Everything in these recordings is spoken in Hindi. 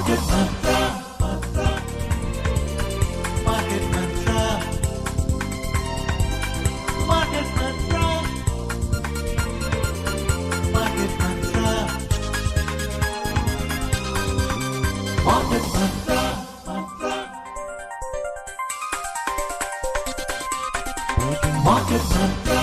Market Mantra. Market Mantra. Market Mantra. Market Mantra. Market Mantra. Market Mantra.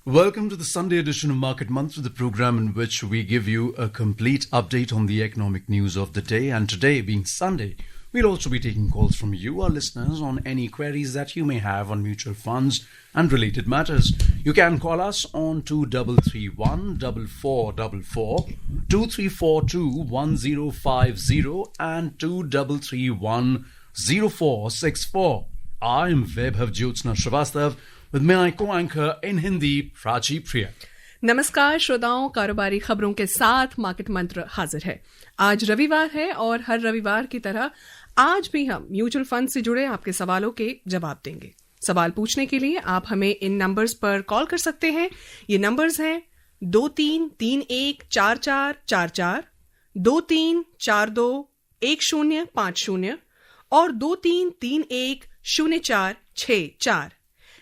Welcome to the Sunday edition of Market Mantra, the program in which we give you a complete update on the economic news of the day. And today, being Sunday, we'll also be taking calls from you, our listeners, on any queries that you may have on mutual funds and related matters. You can call us on 2331 4444, 2342 1050 and 2331 0464. I'm Vaibhav Jyotsna Srivastav with my co-anchor in Hindi, Prachi Priya. नमस्कार श्रोताओं, कारोबारी खबरों के साथ मार्केट मंत्र हाजिर है। आज रविवार है और हर रविवार की तरह आज भी हम म्यूचुअल फंड से जुड़े आपके सवालों के जवाब देंगे। सवाल पूछने के लिए आप हमें इन नंबर्स पर कॉल कर सकते हैं। ये नंबर्स हैं 23314444, 23421050 और 23310464।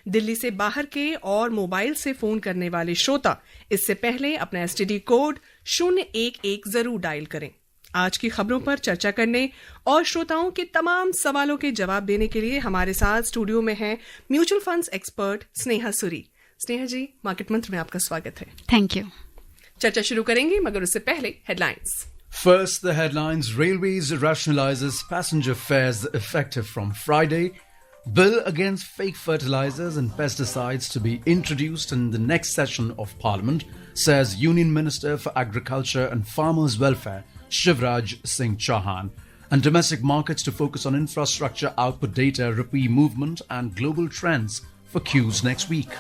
दिल्ली से बाहर के और मोबाइल से फोन करने वाले श्रोता इससे पहले अपना एसटीडी कोड 011 जरूर डायल करें। आज की खबरों पर चर्चा करने और श्रोताओं के तमाम सवालों के जवाब देने के लिए हमारे साथ स्टूडियो में है mutual funds expert Sneha Suri. Sneha ji, Market Mantra में आपका स्वागत है। Thank you. चर्चा शुरू करेंगे मगर उससे पहले headlines. First, the headlines. Railways rationalizes passenger fares effective from Friday. Bill against fake fertilizers and pesticides to be introduced in the next session of Parliament, says Union Minister for Agriculture and Farmers' Welfare, Shivraj Singh Chauhan. And domestic markets to focus on infrastructure output data, rupee movement and global trends for Qs next week.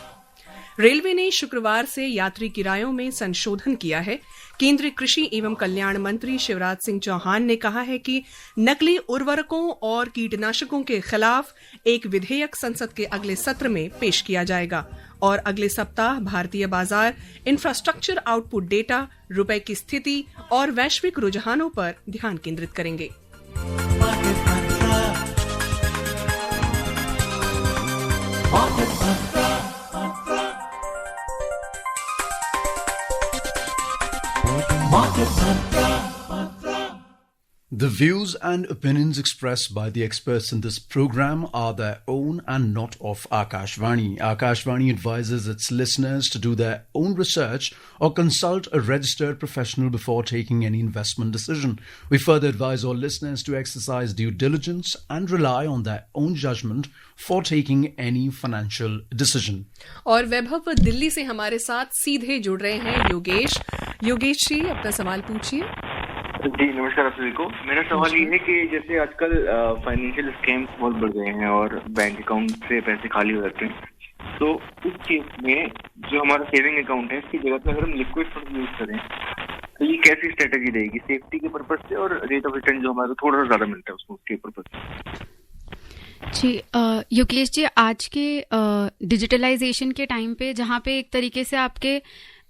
Railway ने शुक्रवार से यात्री किरायों में संशोधन किया है। केंद्रीय कृषि एवं कल्याण मंत्री शिवराज सिंह चौहान ने कहा है कि नकली उर्वरकों और कीटनाशकों के खिलाफ एक विधेयक संसद के अगले सत्र में पेश किया जाएगा और अगले सप्ताह भारतीय बाजार इंफ्रास्ट्रक्चर आउटपुट डेटा, रुपए की स्थिति और वैश्विक रुझानों पर ध्यान केंद्रित करेंगे। The views and opinions expressed by the experts in this program are their own and not of Akashvani. Akashvani advises its listeners to do their own research or consult a registered professional before taking any investment decision. We further advise all listeners to exercise due diligence and rely on their own judgment for taking any financial decision. और वैभव दिल्ली से हमारे साथ सीधे जुड़ रहे हैं योगेश। योगेश जी, अपना सवाल पूछिए। जी नमस्कार आप सभी को। मेरा सवाल ये है कि जैसे आजकल फाइनेंशियल स्कैम्स बहुत बढ़ गए हैं और बैंक अकाउंट से पैसे खाली हो जाते हैं, तो उस केस में जो हमारा सेविंग अकाउंट है इसकी जगह पे अगर हम लिक्विड फंड यूज करें तो ये कैसी स्ट्रेटेजी रहेगी सेफ्टी के पर्पज से और रेट ऑफ रिटर्न जो हमारा थोड़ा सा ज्यादा मिलता है उसके पर्पज से? जी योगेश जी, आज के डिजिटलाइजेशन के टाइम पे जहाँ पे एक तरीके से आपके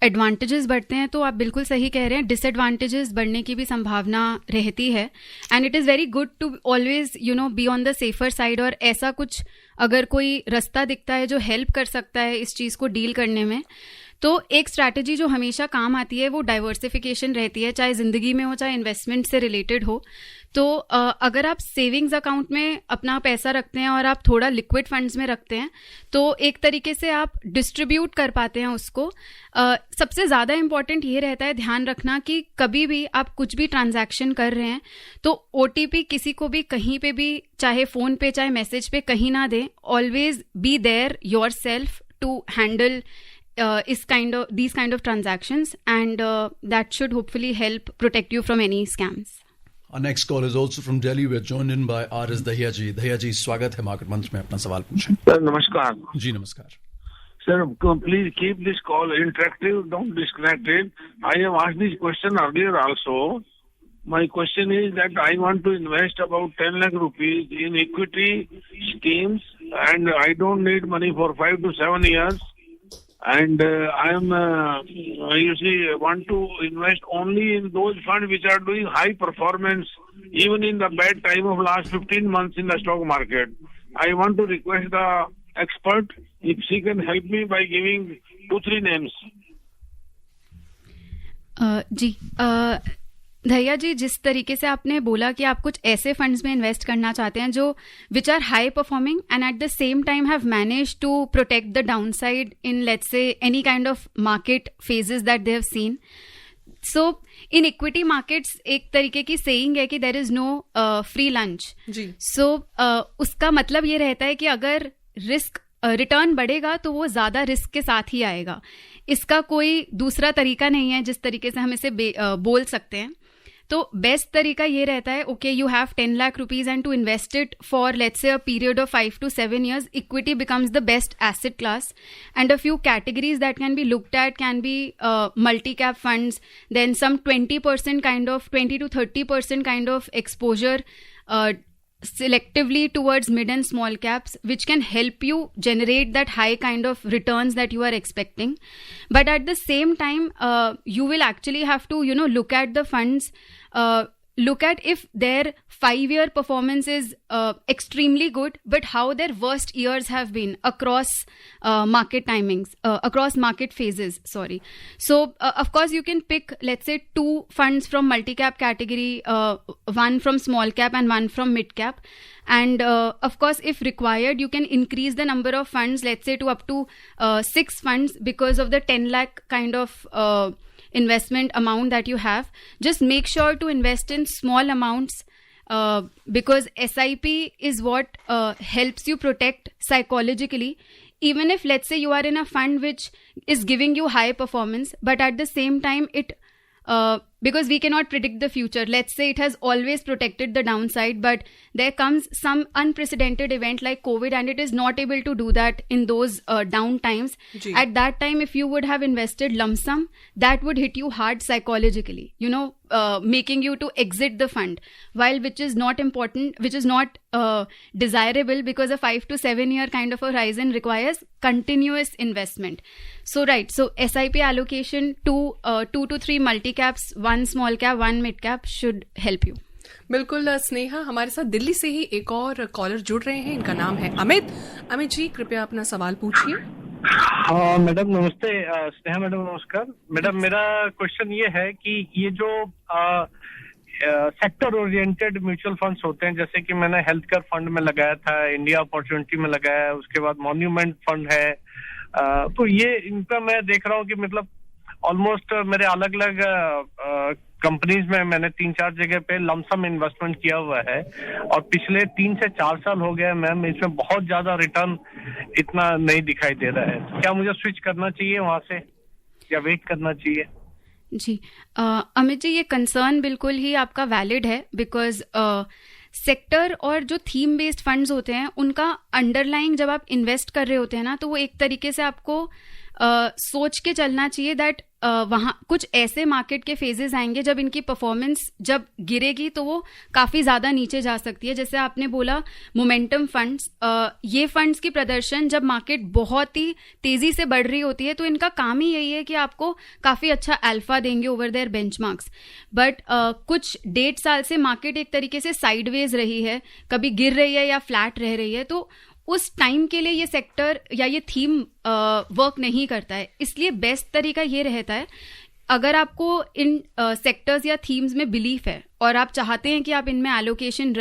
एडवांटेजेस बढ़ते हैं, तो आप बिल्कुल सही कह रहे हैं, डिसएडवांटेजेस बढ़ने की भी संभावना रहती है। And it is very good to always be on the safer side. और ऐसा कुछ अगर कोई रास्ता दिखता है जो हेल्प कर सकता है इस चीज़ को डील करने में, तो एक स्ट्रैटेजी जो हमेशा काम आती है वो डाइवर्सिफिकेशन रहती है, चाहे ज़िंदगी में हो चाहे इन्वेस्टमेंट से रिलेटेड हो। तो अगर आप सेविंग्स अकाउंट में अपना पैसा रखते हैं और आप थोड़ा लिक्विड फंड्स में रखते हैं तो एक तरीके से आप डिस्ट्रीब्यूट कर पाते हैं उसको। सबसे ज़्यादा इम्पॉर्टेंट ये रहता है ध्यान रखना कि कभी भी आप कुछ भी ट्रांजैक्शन कर रहे हैं तो OTP किसी को भी कहीं पे भी, चाहे फ़ोन पे चाहे मैसेज पे, कहीं ना दें। Always be there yourself to handle these kind of transactions, and that should hopefully help protect you from any scams. Our next call is also from Delhi. We're joined in by R.S. Dahiya ji. Dahiya ji, स्वागत है मार्केट मंच में, अपना सवाल पूछें। सर नमस्कार। जी नमस्कार। Sir, please keep this call interactive, don't disconnect it. I have asked this question earlier also. My question is that I want to invest about 10 lakh rupees in equity schemes and I don't need money for 5 to 7 years. And I am, want to invest only in those funds which are doing high performance, even in the bad time of last 15 months in the stock market. I want to request the expert if she can help me by giving 2-3 names. जी धैया जी, जिस तरीके से आपने बोला कि आप कुछ ऐसे फंड्स में इन्वेस्ट करना चाहते हैं जो which are high performing and at the same time have manage to protect the downside in let's say any kind of market phases that they have seen. So in equity markets एक तरीके की सेइंग है कि there is no free lunch. So उसका मतलब ये रहता है कि अगर रिस्क रिटर्न बढ़ेगा तो वो ज्यादा रिस्क के साथ ही आएगा. इसका कोई दूसरा तरीका नहीं है जिस तरीके से हम इसे बोल सकते हैं. तो बेस्ट तरीका ये रहता है, okay you have 10 lakh rupees and to invest it for let's say a period of 5 to 7 years. Equity becomes the best asset class and a few categories that can be looked at can be multi cap funds, then some 20% kind of 20 to 30% kind of exposure selectively towards mid and small caps, which can help you generate that high kind of returns that you are expecting. But at the same time, you will actually have to, look at the funds, look at if their 5-year performance is extremely good, but how their worst years have been across market timings, across market phases, sorry. So, of course, you can pick, let's say, 2 funds from multi-cap category, 1 from small cap and 1 from mid-cap. And, of course, if required, you can increase the number of funds, let's say, to up to 6 funds because of the 10 lakh kind of investment amount that you have. Just make sure to invest in small amounts because SIP is what helps you protect psychologically. Even if, let's say, you are in a fund which is giving you high performance, but at the same time it because we cannot predict the future. Let's say it has always protected the downside, but there comes some unprecedented event like COVID and it is not able to do that in those down times. At that time, if you would have invested lump sum, that would hit you hard psychologically, making you to exit the fund, while which is not important, which is not desirable because a 5 to 7 year kind of a horizon requires continuous investment. So SIP allocation to 2 to 3 multi-caps, 1 small cap, 1 mid-cap should help you. बिल्कुल स्नेहा, हमारे साथ दिल्ली से ही एक और कॉलर जुड़ रहे हैं. इनका नाम है अमित. अमित जी, कृपया अपना सवाल पूछिए. मैडम नमस्ते. स्नेहा मैडम नमस्कार. मैडम मेरा क्वेश्चन ये है कि ये जो सेक्टर ओरिएंटेड म्यूचुअल फंड्स होते हैं, जैसे कि मैंने हेल्थ केयर फंड में लगाया था, इंडिया अपॉर्चुनिटी में लगाया, उसके बाद मॉन्यूमेंट फंड है, तो ये इनका मैं देख रहा हूँ कि मतलब ऑलमोस्ट मेरे अलग अलग कंपनीज में मैंने 3-4 जगह पे लमसम इन्वेस्टमेंट किया हुआ है और पिछले 3 से 4 साल हो गए मैम, इसमें बहुत ज्यादा रिटर्न इतना नहीं दिखाई दे रहा है. तो क्या मुझे स्विच करना चाहिए वहां से या वेट करना चाहिए? जी अमित जी, ये कंसर्न बिल्कुल ही आपका वैलिड है बिकॉज सेक्टर और जो थीम बेस्ड फंड्स होते हैं उनका अंडरलाइंग जब आप इन्वेस्ट कर रहे होते हैं ना, तो वो एक तरीके से आपको सोच के चलना चाहिए दैट वहां कुछ ऐसे मार्केट के फेजेस आएंगे जब इनकी परफॉर्मेंस जब गिरेगी तो वो काफी ज्यादा नीचे जा सकती है. जैसे आपने बोला मोमेंटम फंड्स, ये फंड्स की प्रदर्शन जब मार्केट बहुत ही तेजी से बढ़ रही होती है तो इनका काम ही यही है कि आपको काफी अच्छा अल्फा देंगे ओवर देयर बेंचमार्क्स. बट कुछ 1.5 साल से मार्केट एक तरीके से साइडवेज रही है, कभी गिर रही है या फ्लैट रह रही है, तो उस टाइम के लिए ये सेक्टर या ये थीम वर्क नहीं करता है. इसलिए बेस्ट तरीका ये रहता है, अगर आपको इन सेक्टर्स या थीम्स में बिलीफ है और आप चाहते हैं कि आप इनमें एलोकेशन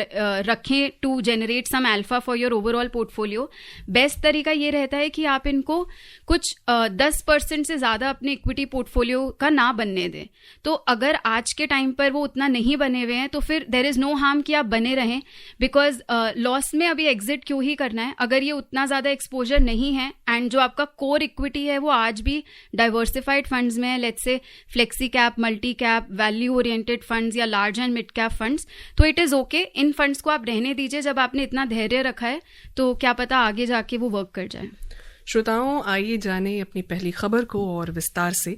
रखें to generate some alpha for your overall portfolio, best तरीका ये रहता है कि आप इनको कुछ 10% से ज्यादा अपने इक्विटी पोर्टफोलियो का ना बनने दें. तो अगर आज के टाइम पर वो उतना नहीं बने हुए हैं तो फिर देयर इज नो हार्म कि आप बने रहें, बिकॉज लॉस में अभी एग्जिट क्यों ही करना है अगर ये उतना ज्यादा एक्सपोजर नहीं है एंड जो आपका कोर इक्विटी है वो आज भी डाइवर्सिफाइड फंड्स में है, let's say flexi cap, multi cap, value oriented funds या large and mid cap funds, तो इट इज ओके. इन फंड्स को आप रहने दीजिए. जब आपने इतना धैर्य रखा है तो क्या पता आगे जाके वो वर्क कर जाए. श्रोताओं, आइए जाने अपनी पहली खबर को और विस्तार से.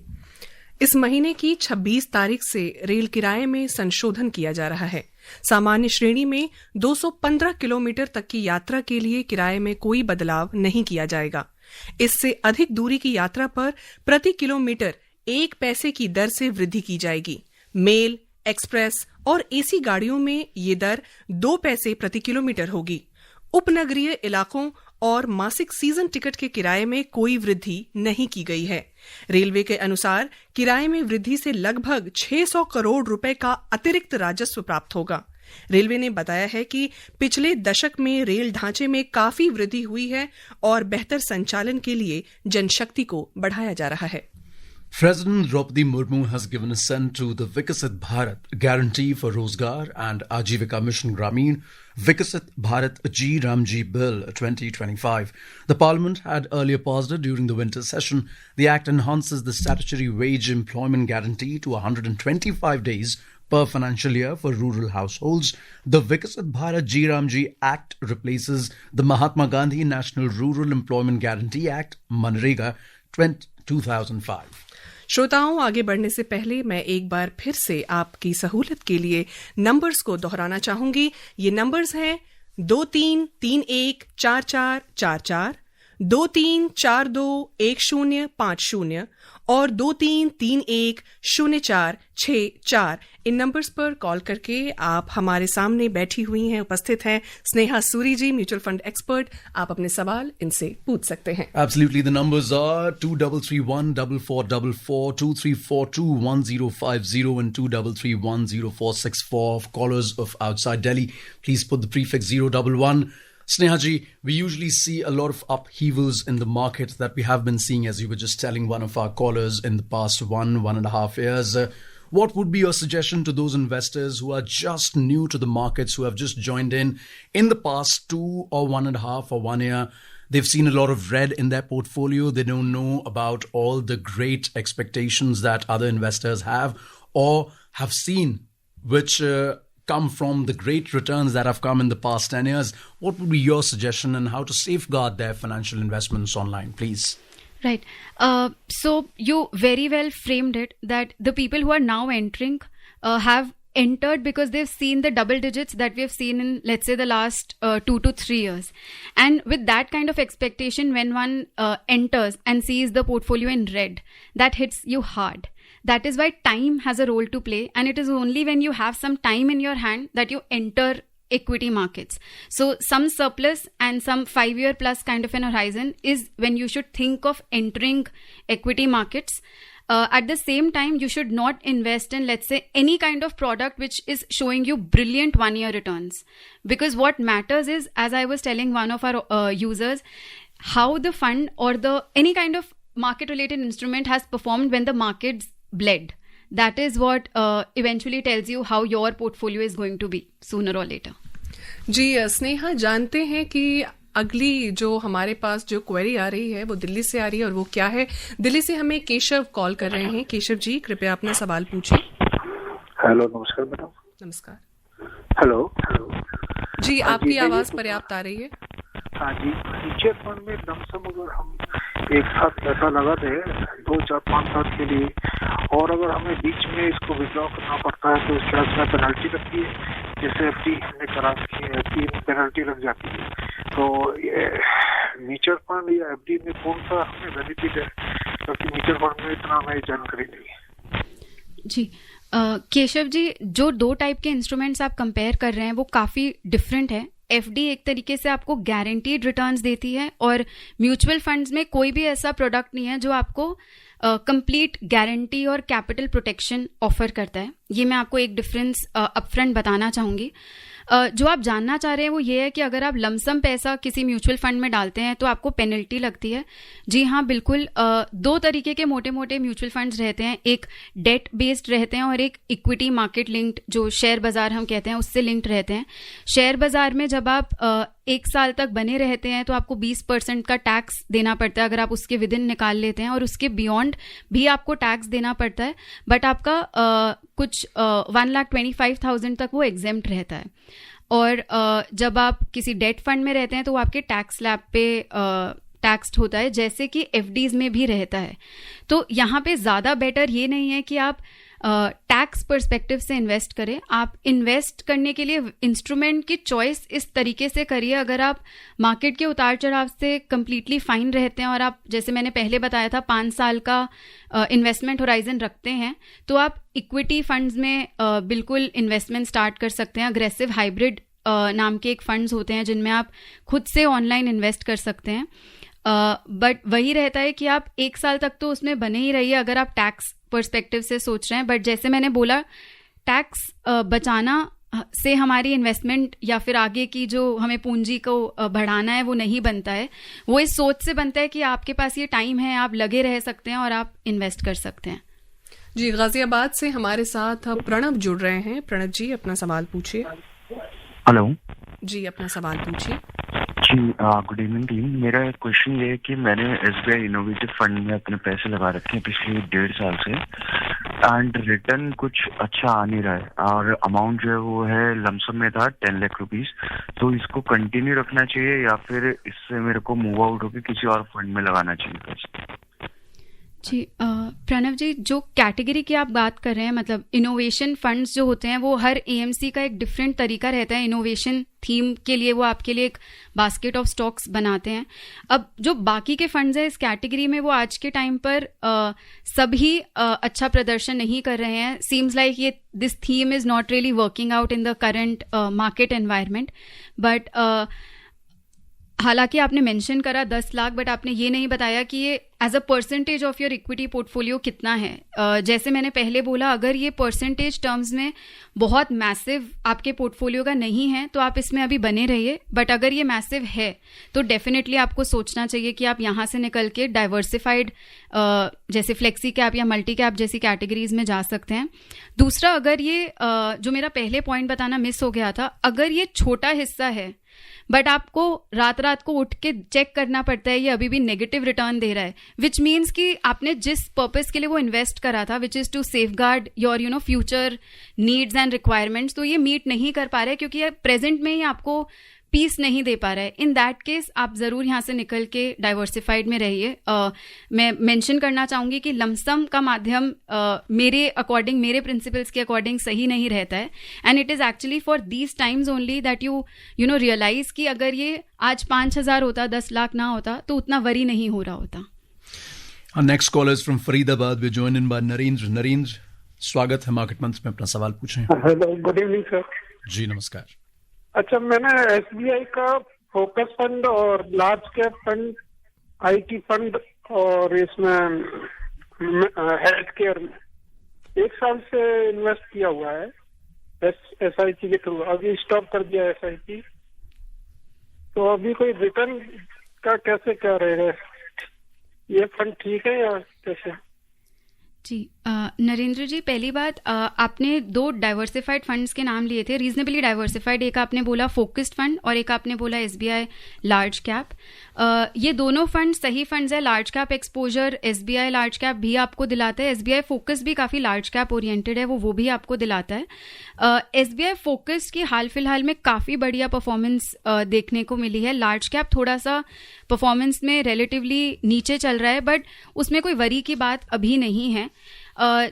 इस महीने की 26 तारीख से रेल किराए में संशोधन किया जा रहा है. सामान्य श्रेणी में 215 किलोमीटर तक की यात्रा के लिए किराए में कोई बदलाव नहीं किया जाएगा. इससे अधिक दूरी की यात्रा पर प्रति किलोमीटर 1 पैसे की दर से वृद्धि की जाएगी। मेल, एक्सप्रेस और एसी गाड़ियों में ये दर 2 पैसे प्रति किलोमीटर होगी। उपनगरीय इलाकों और मासिक सीजन टिकट के किराए में कोई वृद्धि नहीं की गई है। रेलवे के अनुसार किराए में वृद्धि से लगभग 600 करोड़ रुपए का अतिरिक्त राजस्व प्राप्त होगा। रेलवे ने बताया है कि पिछले दशक में रेल ढांचे में काफी वृद्धि हुई है और बेहतर संचालन के लिए जनशक्ति को बढ़ाया जा रहा है। President Draupadi Murmu has given assent to the Viksit Bharat Guarantee for Rozgar and Ajivika Mission Grameen Viksit Bharat G Ramji Bill 2025. The Parliament had earlier passed it during the winter session. The Act enhances the statutory wage employment guarantee to 125 days per financial year for rural households. The Viksit Bharat G Ramji Act replaces the Mahatma Gandhi National Rural Employment Guarantee Act, Manrega 2005. श्रोताओं, आगे बढ़ने से पहले मैं एक बार फिर से आपकी सहूलत के लिए नंबर्स को दोहराना चाहूंगी। ये नंबर्स हैं 23314444, 23421050 और 23310464। इन नंबर्स पर कॉल करके आप हमारे सामने बैठी हुई हैं, उपस्थित हैं स्नेहा सूरी जी, म्यूचुअल फंड एक्सपर्ट। आप अपने सवाल इनसे पूछ सकते हैं। Absolutely, the numbers are 23314444, 23421050 and 23310464. Callers of outside Delhi, please put the prefix 011. Snehaji, we usually see a lot of upheavals in the market that we have been seeing, as you were just telling one of our callers, in the past 1.5 years. What would be your suggestion to those investors who are just new to the markets, who have just joined in the past 2 or 1.5 or 1 year? They've seen a lot of red in their portfolio. They don't know about all the great expectations that other investors have or have seen, which come from the great returns that have come in the past 10 years. What would be your suggestion on how to safeguard their financial investments online, please? Right. So you very well framed it that the people who are now entering have entered because they've seen the double digits that we have seen in, let's say, the last 2 to 3 years. And with that kind of expectation, when one enters and sees the portfolio in red, that hits you hard. That is why time has a role to play, and it is only when you have some time in your hand that you enter equity markets. So some surplus and some 5-year plus kind of an horizon is when you should think of entering equity markets. At the same time, you should not invest in, let's say, any kind of product which is showing you brilliant 1-year returns. Because what matters is, as I was telling one of our users, how the fund or any kind of market related instrument has performed when the markets bled. That is what eventually tells you how your portfolio is going to be sooner or later. जी स्नेहा, जानते हैं कि अगली जो हमारे पास जो क्वेरी आ रही है वो दिल्ली से आ रही है, और वो क्या है? दिल्ली से हमें केशव कॉल कर रहे हैं। केशव जी, कृपया अपना सवाल पूछिए। हेलो, नमस्कार मैडम। नमस्कार। हेलो जी, आपकी आवाज पर्याप्त आ रही है। हाँ जी, म्यूचुअल फंड में लमसम अगर हम एक साथ पैसा लगा दें 2, 4, 5 साल के लिए, और अगर हमें बीच में इसको विड्रॉ करना पड़ता है तो इसके उसमें पेनल्टी लगती है। जैसे एफडी हमने करा रखी है, एफडी में पेनल्टी लग जाती है। तो ये म्यूचुअल फंड या एफडी में कौन सा हमें बेनिफिट है? क्योंकि म्यूचुअल फंड में इतना हमें जानकारी नहीं है। जी केशव जी, जो 2 टाइप के इंस्ट्रूमेंट्स आप कंपेयर कर रहे हैं वो काफ़ी डिफरेंट है। एफडी एक तरीके से आपको गारंटीड रिटर्न्स देती है, और म्यूचुअल फंड्स में कोई भी ऐसा प्रोडक्ट नहीं है जो आपको कंप्लीट गारंटी और कैपिटल प्रोटेक्शन ऑफर करता है। ये मैं आपको एक डिफरेंस अपफ्रंट बताना चाहूँगी। जो आप जानना चाह रहे हैं वो ये है कि अगर आप लमसम पैसा किसी म्यूचुअल फंड में डालते हैं तो आपको पेनल्टी लगती है। जी हाँ, बिल्कुल। 2 तरीके के मोटे मोटे म्यूचुअल फंड्स रहते हैं, एक डेट बेस्ड रहते हैं और एक इक्विटी मार्केट लिंक्ड, जो शेयर बाजार हम कहते हैं, उससे लिंक्ड रहते हैं। शेयर बाजार में जब आप 1 साल तक बने रहते हैं तो आपको 20% का टैक्स देना पड़ता है अगर आप उसके विदिन निकाल लेते हैं, और उसके बियॉन्ड भी आपको टैक्स देना पड़ता है, बट आपका कुछ 1,25,000 तक वो एग्जेम्प्ट रहता है। और जब आप किसी डेट फंड में रहते हैं तो वो आपके टैक्स स्लैब पे टैक्स्ड होता है, जैसे कि एफडीज में भी रहता है। तो यहाँ पे ज़्यादा बेटर ये नहीं है कि आप टैक्स पर्सपेक्टिव से इन्वेस्ट करें। आप इन्वेस्ट करने के लिए इंस्ट्रूमेंट की चॉइस इस तरीके से करिए, अगर आप मार्केट के उतार चढ़ाव से कंप्लीटली फाइन रहते हैं और आप, जैसे मैंने पहले बताया था, 5 साल का इन्वेस्टमेंट होराइजन रखते हैं, तो आप इक्विटी फंड्स में बिल्कुल इन्वेस्टमेंट स्टार्ट कर सकते हैं। अग्रेसिव हाइब्रिड नाम के एक फंड्स होते हैं जिनमें आप खुद से ऑनलाइन इन्वेस्ट कर सकते हैं। बट वही रहता है कि आप 1 साल तक तो उसमें बने ही रहिए अगर आप टैक्स पर्सपेक्टिव से सोच रहे हैं। बट जैसे मैंने बोला, टैक्स बचाना से हमारी इन्वेस्टमेंट या फिर आगे की जो हमें पूंजी को बढ़ाना है वो नहीं बनता है। वो इस सोच से बनता है कि आपके पास ये टाइम है, आप लगे रह सकते हैं और आप इन्वेस्ट कर सकते हैं। जी, गाजियाबाद से हमारे साथ प्रणव जुड़ रहे हैं। प्रणव जी, अपना सवाल पूछिए। हेलो जी, अपना सवाल पूछिए। जी, गुड इवनिंग टीम। मेरा क्वेश्चन ये है कि मैंने SBI इनोवेटिव फंड में अपने पैसे लगा रखे हैं पिछले 1.5 साल से, एंड रिटर्न कुछ अच्छा आ नहीं रहा है, और अमाउंट जो है वो है लमसम में था 10 लाख रुपीस। तो इसको कंटिन्यू रखना चाहिए या फिर इससे मेरे को मूव आउट होकर किसी और फंड में लगाना चाहिए पैसे? जी, प्रणव जी, जो कैटेगरी की आप बात कर रहे हैं, मतलब इनोवेशन फंड्स जो होते हैं, वो हर AMC का एक डिफरेंट तरीका रहता है। इनोवेशन थीम के लिए वो आपके लिए एक बास्केट ऑफ स्टॉक्स बनाते हैं। अब जो बाकी के फंड्स हैं इस कैटेगरी में, वो आज के टाइम पर सभी अच्छा प्रदर्शन नहीं कर रहे हैं। सीम्स लाइक ये this theme is not really working out in the current market environment. But हालांकि आपने मेंशन करा 10 लाख, बट आपने ये नहीं बताया कि ये as a percentage of your equity portfolio कितना है। जैसे मैंने पहले बोला, अगर ये परसेंटेज टर्म्स में बहुत मैसिव आपके पोर्टफोलियो का नहीं है तो आप इसमें अभी बने रहिए। बट अगर ये मैसिव है तो डेफिनेटली आपको सोचना चाहिए कि आप यहाँ से निकल के डाइवर्सिफाइड जैसे फ्लेक्सी कैप या मल्टी कैप जैसी कैटेगरीज में जा सकते हैं। दूसरा, अगर ये जो मेरा पहले पॉइंट बताना मिस हो गया था, अगर ये छोटा हिस्सा है बट आपको रात को उठ के चेक करना पड़ता है ये अभी भी नेगेटिव रिटर्न दे रहा है, विच मीन्स कि आपने जिस पर्पस के लिए वो इन्वेस्ट करा था, which is to safeguard your future needs and requirements, तो ये मीट नहीं कर पा रहे क्योंकि ये प्रेजेंट में ही आपको पीस नहीं दे पा रहा है। इन दैट केस आप जरूर यहाँ से निकल के डाइवर्सिफाइड में रहिए। मैं मेंशन करना चाहूंगी कि लमसम का माध्यम मेरे अकॉर्डिंग, मेरे प्रिंसिपल्स के अकॉर्डिंग सही नहीं रहता है, and it is actually for these times only that you know realise कि अगर ये आज 5,000 होता, 10 लाख ना होता तो उतना वरी नहीं हो रहा होता। Our next caller is from Faridabad. We're joined in by Narendra. Narendra, स्वागत है मार्केट मंथ में, अपना सवाल पूछें। Hello, good evening sir. जी नमस्कार। अच्छा, मैंने SBI का फोकस फंड और large cap fund, IT fund और इसमें हेल्थ केयर में 1 साल से इन्वेस्ट किया हुआ है SIP के थ्रू। अभी स्टॉप कर दिया SIP, तो अभी कोई रिटर्न का कैसे क्या रहेगा? ये फंड ठीक है या कैसे? जी, नरेंद्र जी, पहली बात, आपने 2 डाइवर्सिफाइड फंड्स के नाम लिए थे, रीजनेबली डाइवर्सिफाइड। एक आपने बोला फोकस्ड फंड और एक आपने बोला SBI लार्ज कैप। ये दोनों फंड सही फंड्स है। Large cap exposure SBI large cap भी आपको दिलाता है। SBI फोकस भी काफ़ी लार्ज कैप ओरिएंटेड है, वो भी आपको दिलाता है। SBI फोकस की हाल फिलहाल में काफ़ी बढ़िया परफॉर्मेंस देखने को मिली है। लार्ज कैप थोड़ा सा परफॉर्मेंस में रिलेटिवली नीचे चल रहा है, बट उसमें कोई वरी की बात अभी नहीं है।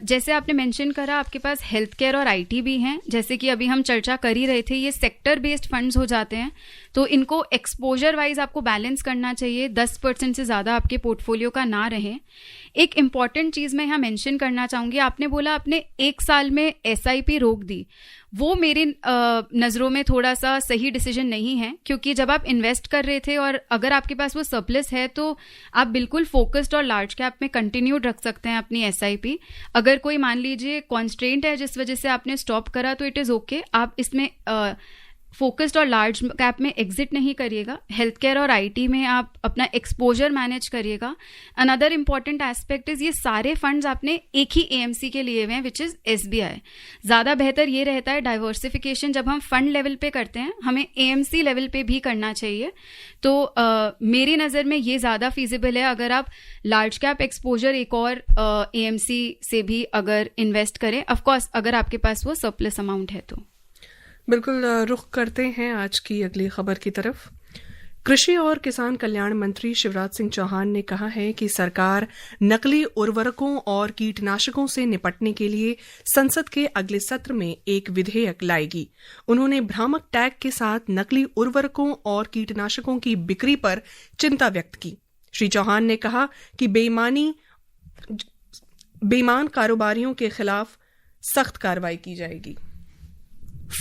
जैसे आपने मेंशन करा, आपके पास हेल्थ केयर और IT भी हैं, जैसे कि अभी हम चर्चा कर ही रहे थे, ये सेक्टर बेस्ड फंड्स हो जाते हैं, तो इनको एक्सपोजर वाइज आपको बैलेंस करना चाहिए। 10% से ज़्यादा आपके पोर्टफोलियो का ना रहे। एक इम्पॉर्टेंट चीज़ मैं यहाँ मेंशन करना चाहूँगी, आपने बोला आपने 1 साल में SIP रोक दी, वो मेरी नज़रों में थोड़ा सा सही डिसीजन नहीं है, क्योंकि जब आप इन्वेस्ट कर रहे थे और अगर आपके पास वो सरप्लस है तो आप बिल्कुल फोकस्ड और लार्ज कैप में कंटिन्यूड रख सकते हैं अपनी SIP। अगर कोई मान लीजिए कॉन्स्ट्रेंट है जिस वजह से आपने स्टॉप करा तो इट इज़ ओके, आप इसमें फोकस्ड और लार्ज कैप में एग्जिट नहीं करिएगा। हेल्थ केयर और IT में आप अपना एक्सपोजर मैनेज करिएगा। अनदर इंपॉर्टेंट एस्पेक्ट इज ये सारे फंड्स आपने एक ही AMC के लिए हुए हैं, विच इज SBI। ज़्यादा बेहतर ये रहता है डाइवर्सिफिकेशन जब हम फंड लेवल पे करते हैं, हमें AMC लेवल पे भी करना चाहिए। तो मेरी नज़र में ये ज़्यादा फीजिबल है अगर आप लार्ज कैप एक्सपोजर एक और AMC से भी अगर इन्वेस्ट करें, ऑफकोर्स अगर आपके पास वो सरप्लस अमाउंट है तो। बिल्कुल, रुख करते हैं आज की अगली खबर की तरफ। कृषि और किसान कल्याण मंत्री शिवराज सिंह चौहान ने कहा है कि सरकार नकली उर्वरकों और कीटनाशकों से निपटने के लिए संसद के अगले सत्र में एक विधेयक लाएगी। उन्होंने भ्रामक टैग के साथ नकली उर्वरकों और कीटनाशकों की बिक्री पर चिंता व्यक्त की। श्री चौहान ने कहा कि बेईमान कारोबारियों के खिलाफ सख्त कार्रवाई की जाएगी।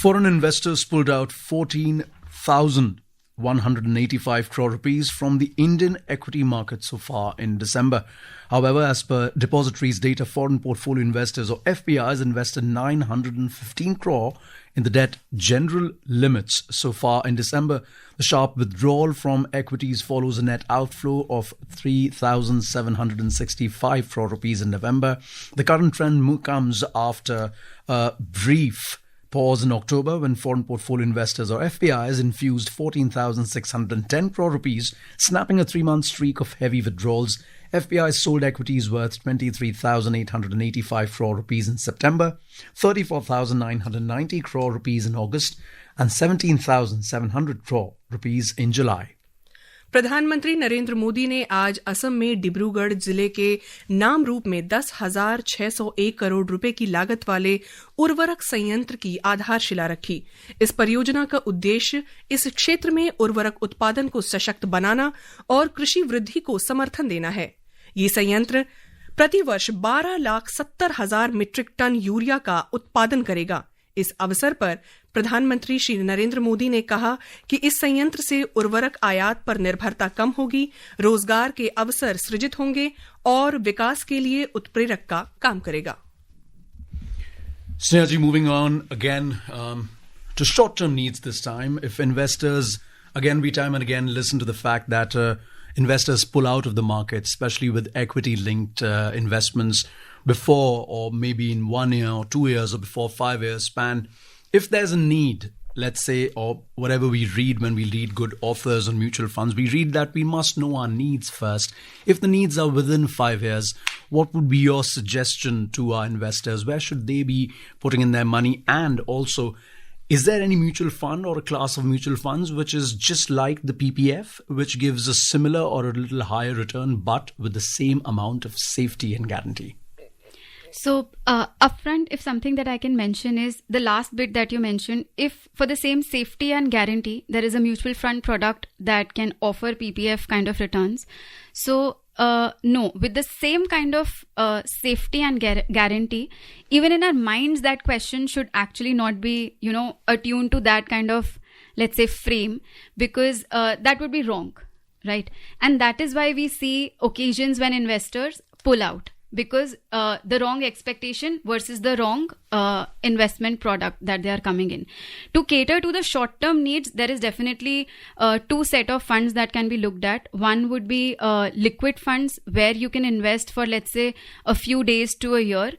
Foreign investors pulled out 14,185 crore rupees from the Indian equity market so far in December. However, as per depositories data, foreign portfolio investors or FPIs invested 915 crore in the debt general limits so far in December. The sharp withdrawal from equities follows a net outflow of 3,765 crore rupees in November. The current trend comes after a brief pause in October when foreign portfolio investors or FPIs infused 14,610 crore rupees, snapping a 3-month streak of heavy withdrawals. FPIs sold equities worth 23,885 crore rupees in September, 34,990 crore rupees in August, and 17,700 crore rupees in July. प्रधानमंत्री नरेंद्र मोदी ने आज असम में डिब्रूगढ़ जिले के नामरूप में 10,601 करोड़ रुपए की लागत वाले उर्वरक संयंत्र की आधारशिला रखी। इस परियोजना का उद्देश्य इस क्षेत्र में उर्वरक उत्पादन को सशक्त बनाना और कृषि वृद्धि को समर्थन देना है। ये संयंत्र प्रतिवर्ष 12,70,000 मीट्रिक टन यूरिया का उत्पादन करेगा। इस अवसर पर प्रधानमंत्री श्री नरेंद्र मोदी ने कहा कि इस संयंत्र से उर्वरक आयात पर निर्भरता कम होगी, रोजगार के अवसर सृजित होंगे और विकास के लिए उत्प्रेरक का काम करेगा। Snehaji, moving on again to short-term needs this time. If investors, again, we time and again listen to the fact that investors pull out of the market, especially with equity-linked investments before or maybe in 1 year or 2 years or before 5 years span. If there's a need, let's say, or whatever we read when we read good offers on mutual funds, we read that we must know our needs first. If the needs are within 5 years, what would be your suggestion to our investors? Where should they be putting in their money? And also, is there any mutual fund or a class of mutual funds which is just like the PPF, which gives a similar or a little higher return, but with the same amount of safety and guarantee? So upfront, if something that I can mention is the last bit that you mentioned, if for the same safety and guarantee, there is a mutual fund product that can offer PPF kind of returns. So no, with the same kind of safety and guarantee, even in our minds, that question should actually not be, attuned to that kind of, let's say, frame, because that would be wrong, right? And that is why we see occasions when investors pull out, because the wrong expectation versus the wrong investment product that they are coming in. To cater to the short-term needs, there is definitely 2 set of funds that can be looked at. One would be liquid funds, where you can invest for, let's say, a few days to a year.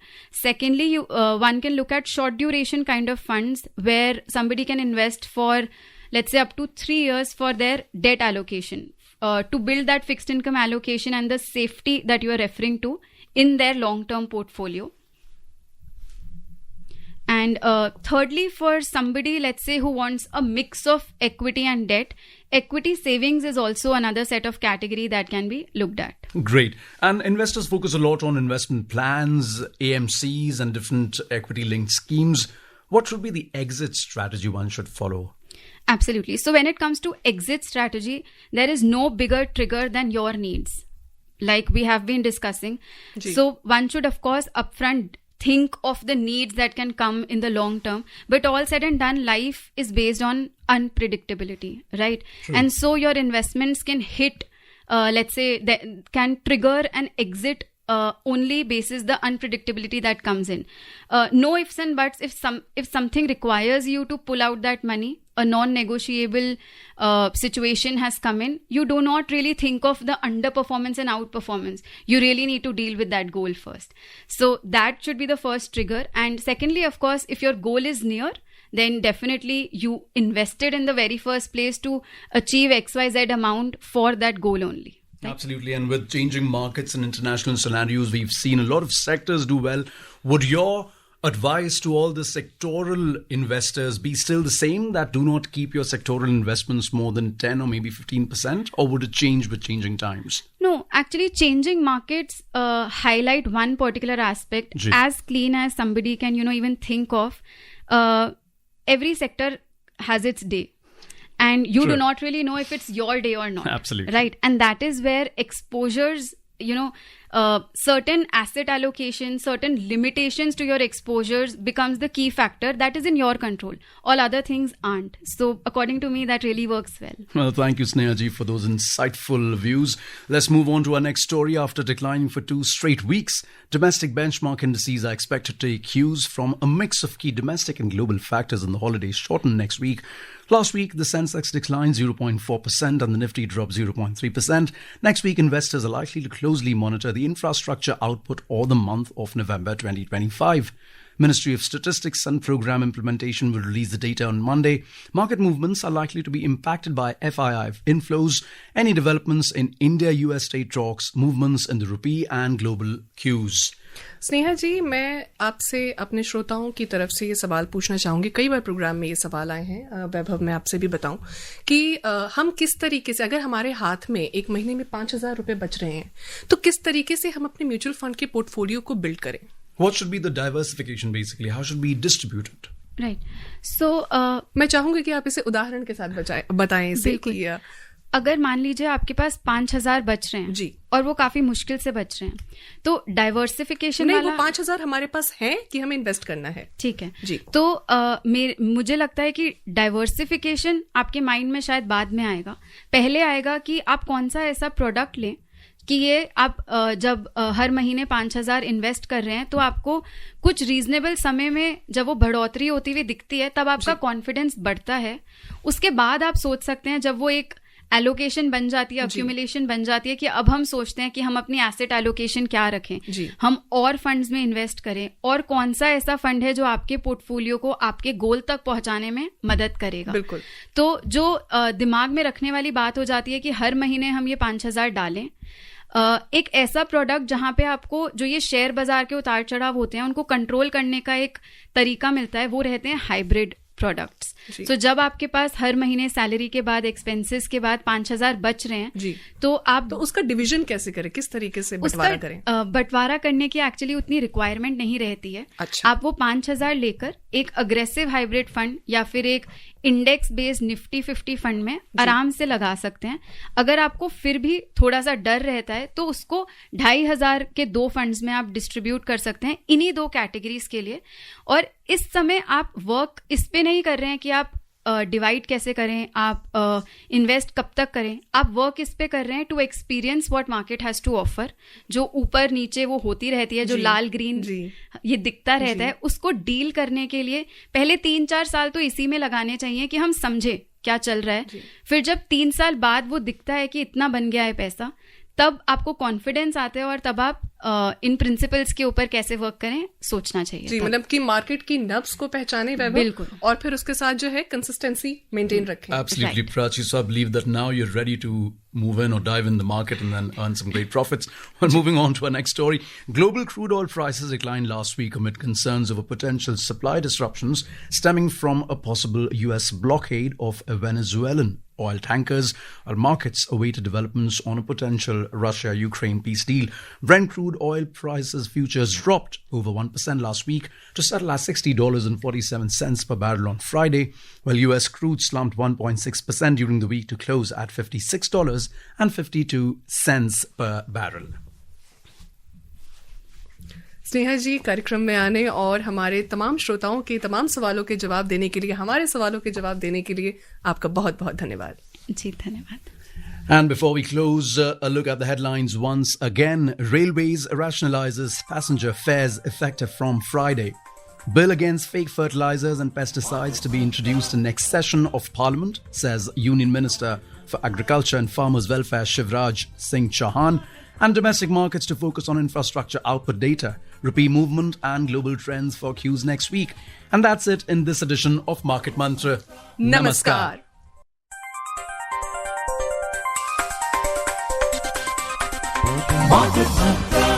Secondly, one can look at short duration kind of funds, where somebody can invest for, let's say, up to 3 years for their debt allocation, to build that fixed income allocation and the safety that you are referring to in their long-term portfolio. And thirdly, for somebody, let's say, who wants a mix of equity and debt, equity savings is also another set of category that can be looked at. Great. And investors focus a lot on investment plans, AMCs, and different equity-linked schemes. What should be the exit strategy one should follow? Absolutely. So when it comes to exit strategy, there is no bigger trigger than your needs, like we have been discussing. So one should, of course, upfront think of the needs that can come in the long term. But all said and done, life is based on unpredictability, right? True. And so your investments can hit, let's say, can trigger an exit only basis the unpredictability that comes in. No ifs and buts. If something requires you to pull out that money, a non-negotiable situation has come in, you do not really think of the underperformance and outperformance. You really need to deal with that goal first. So that should be the first trigger. And secondly, of course, if your goal is near, then definitely you invested in the very first place to achieve XYZ amount for that goal only. Right? Absolutely. And with changing markets and international scenarios, we've seen a lot of sectors do well. Would your advice to all the sectoral investors be still the same, that do not keep your sectoral investments more than 10 or maybe 15%, or would it change with changing times? No, actually changing markets highlight one particular aspect as clean as somebody can, even think of. Every sector has its day. And you do not really know if it's your day or not. Absolutely. Right. And that is where exposures, certain asset allocation, certain limitations to your exposures becomes the key factor that is in your control. All other things aren't. So according to me, that really works well. Well, thank you, Sneha ji, for those insightful views. Let's move on to our next story. After declining for 2 straight weeks, domestic benchmark indices are expected to take cues from a mix of key domestic and global factors in the holidays shortened next week. Last week, the Sensex declined 0.4% and the Nifty dropped 0.3%. Next week, investors are likely to closely monitor the infrastructure output for the month of November 2025. Ministry of Statistics and Program Implementation will release the data on Monday. Market movements are likely to be impacted by FII inflows, any developments in India-US trade talks, movements in the rupee and global cues. Sneha जी, मैं आपसे अपने श्रोताओं की तरफ से ये सवाल पूछना चाहूंगी. कई बार प्रोग्राम में ये सवाल आए हैं. वैभव, मैं आपसे भी बताऊं कि हम किस तरीके से, अगर हमारे हाथ में एक महीने में 5,000 रुपए बच रहे हैं, तो किस तरीके से हम अपने म्यूचुअल फंड के पोर्टफोलियो को बिल्ड करें? What should be the diversification basically? How should we distribute it? Right. So, मैं चाहूंगी कि आप इसे उदाहरण के साथ बताएं इसे कि अगर मान लीजिए आपके पास 5,000 बच रहे हैं जी, और वो काफी मुश्किल से बच रहे हैं, तो डाइवर्सिफिकेशन नहीं, वो 5,000 हमारे पास है कि हमें इन्वेस्ट करना है. ठीक है जी. तो मुझे लगता है कि डाइवर्सिफिकेशन आपके माइंड में शायद बाद में आएगा. पहले आएगा कि आप कौन सा ऐसा प्रोडक्ट लें कि ये आप जब हर महीने 5,000 इन्वेस्ट कर रहे हैं तो आपको कुछ रीजनेबल समय में जब वो बढ़ोतरी होती हुई दिखती है तब आपका कॉन्फिडेंस बढ़ता है. उसके बाद आप सोच सकते हैं, जब वो एक एलोकेशन बन जाती है, अक्यूमुलेशन बन जाती है, कि अब हम सोचते हैं कि हम अपनी एसेट एलोकेशन क्या रखें, हम और फंड्स में इन्वेस्ट करें, और कौन सा ऐसा फंड है जो आपके पोर्टफोलियो को आपके गोल तक पहुंचाने में मदद करेगा. बिल्कुल. तो जो दिमाग में रखने वाली बात हो जाती है कि हर महीने हम ये 5,000 डालें. एक ऐसा प्रोडक्ट जहां पे आपको जो ये शेयर बाजार के उतार चढ़ाव होते हैं उनको कंट्रोल करने का एक तरीका मिलता है, वो रहते हैं हाइब्रिड प्रोडक्ट्स. तो जब आपके पास हर महीने सैलरी के बाद, एक्सपेंसेस के बाद 5,000 बच रहे हैं, तो आप उसका डिवीजन कैसे करें, किस तरीके से बंटवारा करें? बंटवारा करने की एक्चुअली उतनी रिक्वायरमेंट नहीं रहती है. अच्छा. आप वो 5,000 लेकर एक अग्रेसिव हाइब्रिड फंड या फिर एक इंडेक्स बेस्ड निफ्टी 50 फंड में आराम से लगा सकते हैं. अगर आपको फिर भी थोड़ा सा डर रहता है तो उसको 2,500 के 2 फंड्स में आप डिस्ट्रीब्यूट कर सकते हैं, इन्हीं 2 कैटेगरीज के लिए. और इस समय आप वर्क इस पे नहीं कर रहे हैं कि आप डिवाइड कैसे करें, आप इन्वेस्ट कब तक करें. आप वर्क इस पे कर रहे हैं to experience what market has to offer. जो ऊपर नीचे वो होती रहती है, जो लाल ग्रीन ये दिखता रहता है, उसको डील करने के लिए पहले 3-4 साल तो इसी में लगाने चाहिए कि हम समझे क्या चल रहा है. फिर जब 3 साल बाद वो दिखता है कि इतना बन गया है पैसा, तब आपको कॉन्फिडेंस आता है और तब आप इन प्रिंसिपल्स के ऊपर कैसे वर्क करें सोचना चाहिए. जी, मतलब कि मार्केट की नब्ज को पहचाने, बिल्कुल, और फिर उसके साथ जो है कंसिस्टेंसी मेंटेन रखें. Absolutely, Prachi. So I believe that now you're ready to move in or dive in the market and then earn some great profits. Well, moving on to our next story. Global crude oil prices declined last week amid concerns over potential supply disruptions stemming from a possible US blockade of Venezuelan oil tankers. Our markets awaited developments on a potential Russia-Ukraine peace deal. Brent crude oil prices futures dropped over 1% last week to settle at $60.47 per barrel on Friday, while US crude slumped 1.6% during the week to close at $56.52 per barrel. Sneha जी, कार्यक्रम में आने और हमारे तमाम श्रोताओं के तमाम सवालों के जवाब देने के लिए, हमारे सवालों के जवाब देने के लिए आपका बहुत बहुत धन्यवाद. जी, धन्यवाद. And before we close, a look at the headlines once again. Railways rationalizes passenger fares effective from Friday. Bill against fake fertilizers and pesticides to be introduced in next session of Parliament, says Union Minister for Agriculture and Farmers Welfare Shivraj Singh Chauhan. And domestic markets to focus on infrastructure output data, rupee movement and global trends for cues next week. And that's it in this edition of Market Mantra. Namaskar. Market Mantra.